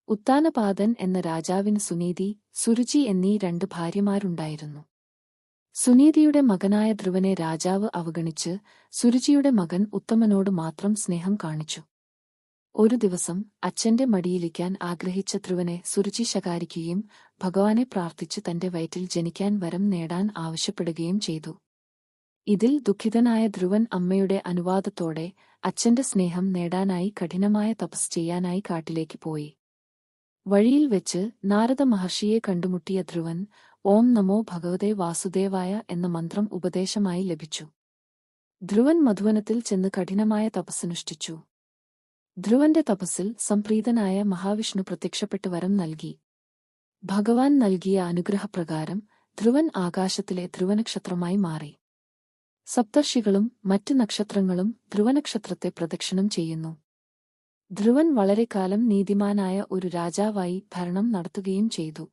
ഉത്താനപാദൻ എന്ന രാജാവിന് സുനീതി, സുരുചി എന്നീ 2 ഭാര്യമാരുണ്ടായിരുന്നു. സുനീതിയുടെ മകനായ ധ്രുവനെ രാജാവ് അവഗണിച്ച് സുരുചിയുടെ മകൻ ഉത്തമനോട് മാത്രം സ്നേഹം കാണിച്ചു. ഒരു ദിവസം അച്ഛന്റെ മടിയിലിരിക്കാൻ ആഗ്രഹിച്ച ധ്രുവനെ സുരുചി ശകാരിക്കുകയും ഭഗവാനെ പ്രാർത്ഥിച്ച് തന്റെ വയറ്റിൽ ജനിക്കാൻ വരം നേടാൻ ആവശ്യപ്പെടുകയും ചെയ്തു. ഇതിൽ ദുഃഖിതനായ ധ്രുവൻ അമ്മയുടെ അനുവാദത്തോടെ അച്ഛന്റെ സ്നേഹം നേടാനായി കഠിനമായ തപസ് ചെയ്യാനായി കാട്ടിലേക്ക് പോയി. വഴിയിൽ വെച്ച് നാരദ മഹർഷിയെ കണ്ടുമുട്ടിയ ധ്രുവൻ ഓം നമോ ഭഗവതേ വാസുദേവായ എന്ന മന്ത്രം ഉപദേശമായി ലഭിച്ചു. ധ്രുവൻ മധുവനത്തിൽ ചെന്ന് കഠിനമായ തപസ്സനുഷ്ഠിച്ചു. ധ്രുവന്റെ തപസ്സിൽ സംപ്രീതനായ മഹാവിഷ്ണു പ്രത്യക്ഷപ്പെട്ട് വരം നൽകി. ഭഗവാൻ നൽകിയ അനുഗ്രഹപ്രകാരം ധ്രുവൻ ആകാശത്തിലെ ധ്രുവനക്ഷത്രമായി മാറി. സപ്തർഷികളും മറ്റ് നക്ഷത്രങ്ങളും ധ്രുവനക്ഷത്രത്തെ പ്രദക്ഷിണം ചെയ്യുന്നു. ധ്രുവൻ വളരെക്കാലം നീതിമാനായ ഒരു രാജാവായി ഭരണം നടത്തുകയും ചെയ്തു.